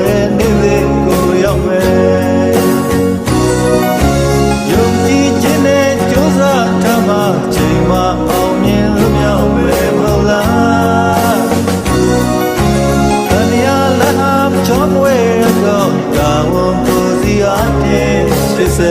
တဲ့နေ့လေးကိုရောက်မယ်ယုံကြည်ခြင်းနဲ့ကြိုးစားထားမှချိန်မှအောင်မြင်လို့မြောက်မယ်မဟုတ်လားတန်ရာလမ်းချောမွေတော့တာဝန်ကိုစီအားဖြင့်စစ်စဲ